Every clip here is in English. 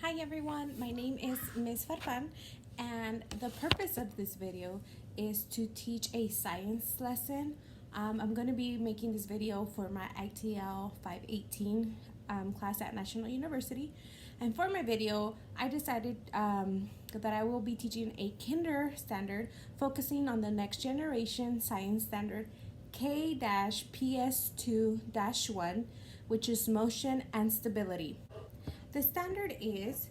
Hi everyone, my name is Ms. Farfan, and the purpose of this video is to teach a science lesson. I'm going to be making this video for my ITL 518 class at National University. And for my video, I decided that I will be teaching a kinder standard focusing on the next generation science standard K-PS2-1, which is motion and stability. The standard is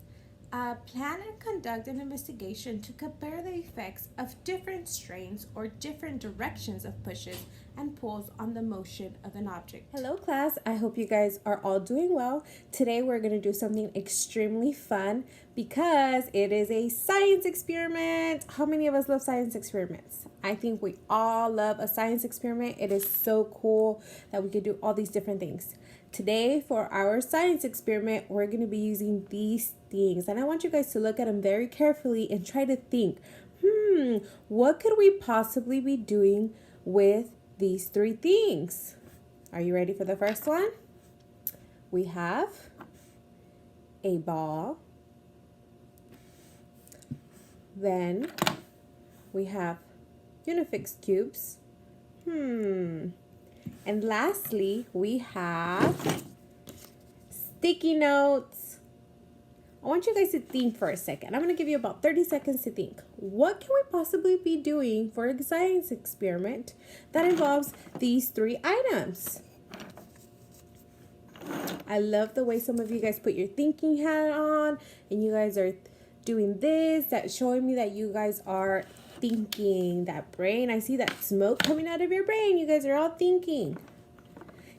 plan and conduct an investigation to compare the effects of different strains or different directions of pushes and pulls on the motion of an object. Hello class, I hope you guys are all doing well. Today we're going to do something extremely fun because it is a science experiment. How many of us love science experiments? I think we all love a science experiment. It is so cool that we could do all these different things. Today for our science experiment, we're going to be using these things, and I want you guys to look at them very carefully and try to think, what could we possibly be doing with these three things? Are you ready for the first one? We have a ball. Then we have Unifix cubes. And lastly, we have sticky notes. I want you guys to think for a second. I'm going to give you about 30 seconds to think. What can we possibly be doing for a science experiment that involves these three items? I love the way some of you guys put your thinking hat on and you guys are doing this. That's showing me that you guys are thinking. That brain, I see that smoke coming out of your brain. You guys are all thinking.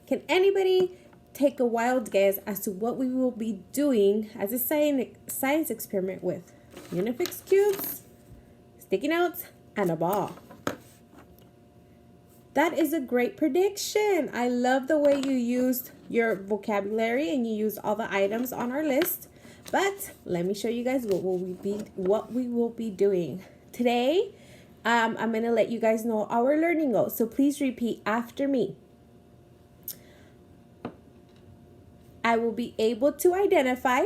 Can anybody take a wild guess as to what we will be doing as a science experiment with Unifix cubes, sticky notes, and a ball? That is a great prediction. I love the way you used your vocabulary and you used all the items on our list. But let me show you guys what we will be doing today. I'm going to let you guys know our learning goals. So please repeat after me. I will be able to identify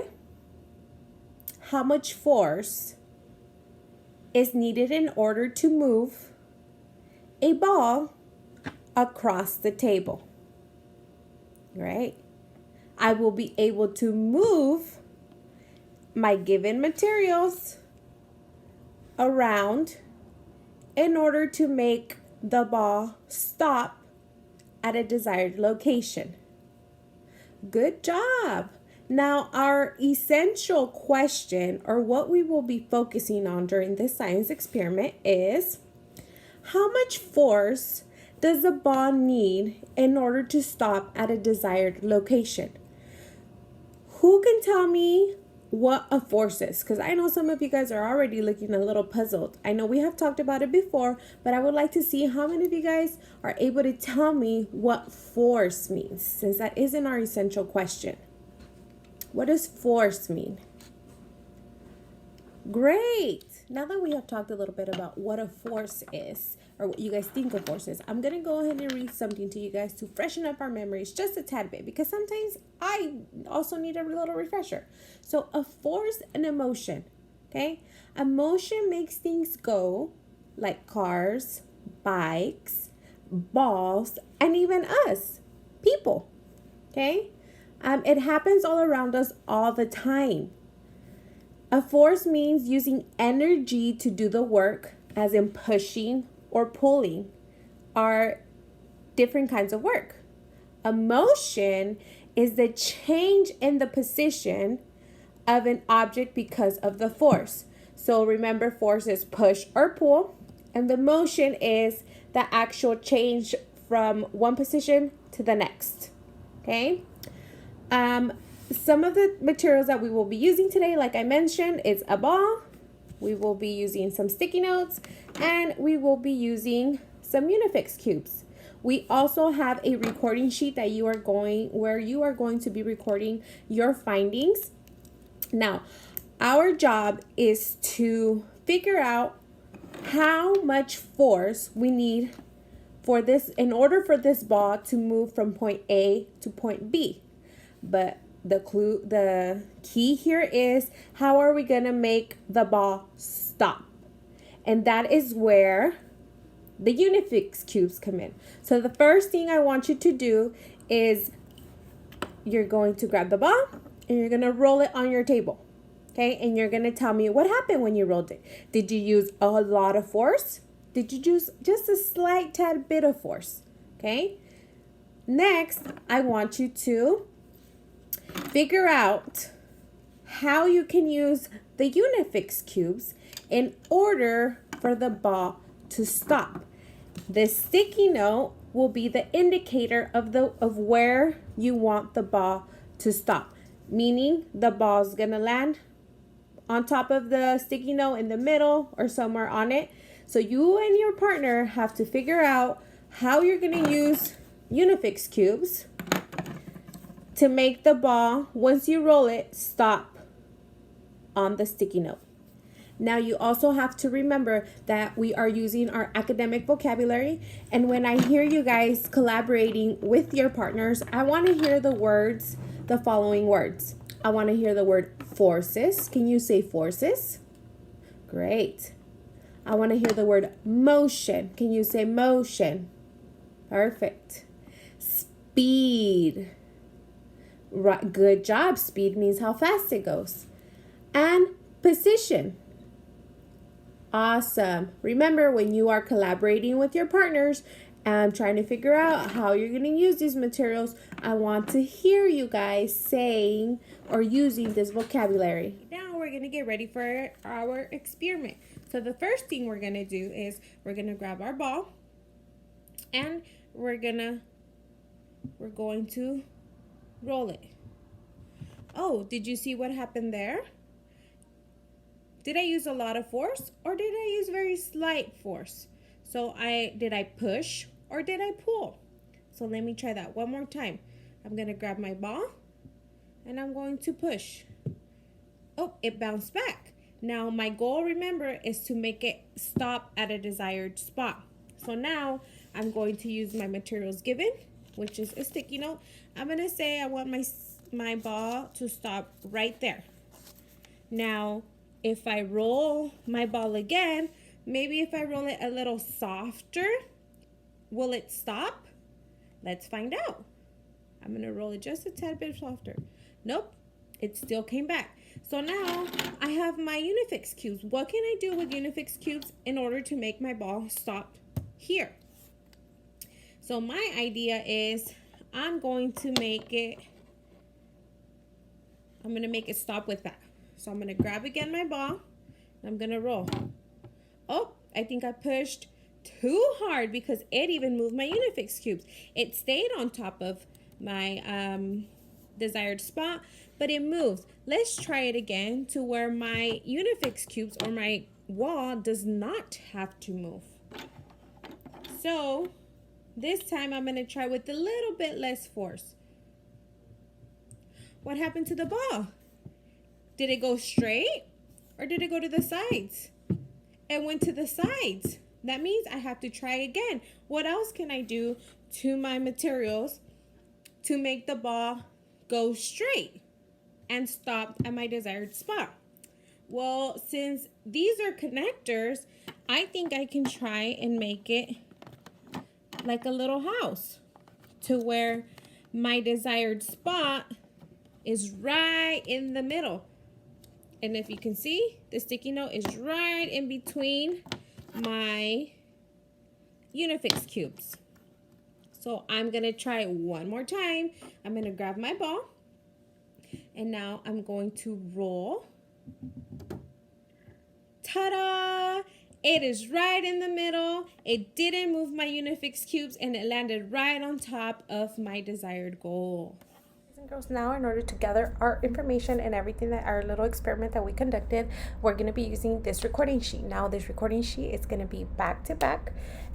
how much force is needed in order to move a ball across the table. Right? I will be able to move my given materials around in order to make the ball stop at a desired location. Good job. Now, our essential question, or what we will be focusing on during this science experiment, is how much force does the ball need in order to stop at a desired location? Who can tell me what a force is? Because I know some of you guys are already looking a little puzzled. I know we have talked about it before, but I would like to see how many of you guys are able to tell me what force means, since that isn't our essential question. What does force mean? Great. Now that we have talked a little bit about what a force is, or what you guys think a force is, I'm going to go ahead and read something to you guys to freshen up our memories just a tad bit, because sometimes I also need a little refresher. So a force and a motion, okay? A motion makes things go, like cars, bikes, balls, and even us, people, okay? It happens all around us all the time. A force means using energy to do the work, as in pushing or pulling are different kinds of work. A motion is the change in the position of an object because of the force. So remember, force is push or pull, and the motion is the actual change from one position to the next. Okay? Some of the materials that we will be using today, like I mentioned, is a ball. We will be using some sticky notes, and we will be using some Unifix cubes. We also have a recording sheet that where you are going to be recording your findings. Now, our job is to figure out how much force we need for this in order for this ball to move from point A to point B. But the key here is, how are we going to make the ball stop? And that is where the Unifix cubes come in. So the first thing I want you to do is you're going to grab the ball and you're going to roll it on your table. Okay, and you're going to tell me what happened when you rolled it. Did you use a lot of force? Did you use just a slight tad bit of force? Okay. Next, I want you to figure out how you can use the Unifix cubes in order for the ball to stop. The sticky note will be the indicator of where you want the ball to stop. Meaning the ball's gonna land on top of the sticky note, in the middle, or somewhere on it. So you and your partner have to figure out how you're gonna use Unifix cubes to make the ball, once you roll it, stop on the sticky note. Now you also have to remember that we are using our academic vocabulary, and when I hear you guys collaborating with your partners, I want to hear the following words. I want to hear the word forces. Can you say forces? Great. I want to hear the word motion. Can you say motion? Perfect. Speed. Right, good job. Speed means how fast it goes. And position. Awesome. Remember, when you are collaborating with your partners and trying to figure out how you're going to use these materials, I want to hear you guys saying or using this vocabulary. Now we're going to get ready for our experiment. So the first thing we're going to do is we're going to grab our ball and we're going to roll it. Oh, did you see what happened there? Did I use a lot of force or did I use very slight force? So did I push or did I pull? So let me try that one more time. I'm going to grab my ball and I'm going to push. Oh, it bounced back. Now my goal, remember, is to make it stop at a desired spot. So now I'm going to use my materials given, which is a sticky note. I'm going to say I want my ball to stop right there. Now, if I roll my ball again, maybe if I roll it a little softer, will it stop? Let's find out. I'm going to roll it just a tad bit softer. Nope, it still came back. So now I have my Unifix cubes. What can I do with Unifix cubes in order to make my ball stop here? So my idea is I'm going to make it stop with that. So I'm going to grab again my ball. I'm going to roll. Oh, I think I pushed too hard because it even moved my Unifix cubes. It stayed on top of my desired spot, but it moves. Let's try it again to where my Unifix cubes or my wall does not have to move. So this time I'm going to try with a little bit less force. What happened to the ball? Did it go straight or did it go to the sides? It went to the sides. That means I have to try again. What else can I do to my materials to make the ball go straight and stop at my desired spot? Well, since these are connectors, I think I can try and make it like a little house to where my desired spot is right in the middle. And if you can see, the sticky note is right in between my Unifix cubes. So I'm going to try one more time. I'm going to grab my ball. And now I'm going to roll. Ta-da! It is right in the middle. It didn't move my Unifix cubes and it landed right on top of my desired goal. Girls, now in order to gather our information and everything, that our little experiment that we conducted, we're going to be using this recording sheet. Now this recording sheet is going to be back to back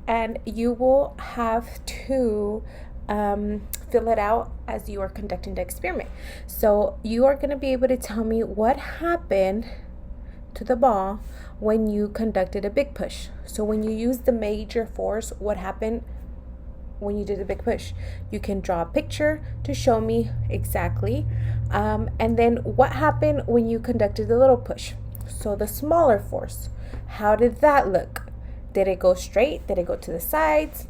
and you will have to fill it out as you are conducting the experiment. So you are going to be able to tell me what happened to the ball when you conducted a big push. So when you used the major force, what happened when you did the big push? You can draw a picture to show me exactly. And then what happened when you conducted the little push? So the smaller force, how did that look? Did it go straight? Did it go to the sides?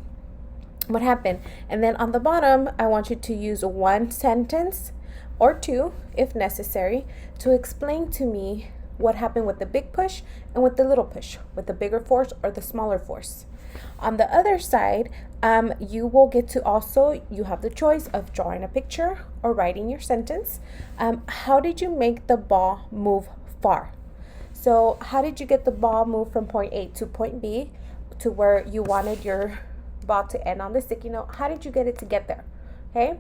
What happened? And then on the bottom, I want you to use one sentence or two, if necessary, to explain to me what happened with the big push and with the little push, with the bigger force or the smaller force. On the other side, you will get to also, you have the choice of drawing a picture or writing your sentence. How did you make the ball move far? So how did you get the ball move from point A to point B to where you wanted your ball to end on the sticky note? How did you get it to get there? Okay.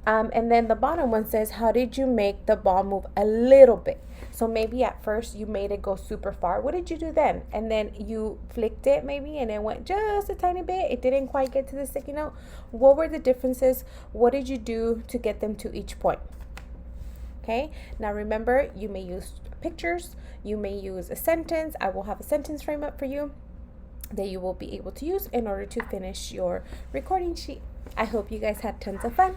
And then the bottom one says, how did you make the ball move a little bit? So maybe at first you made it go super far. What did you do then? And then you flicked it maybe and it went just a tiny bit. It didn't quite get to the sticky note. What were the differences? What did you do to get them to each point? Okay, now remember, you may use pictures, you may use a sentence. I will have a sentence frame up for you that you will be able to use in order to finish your recording sheet. I hope you guys had tons of fun.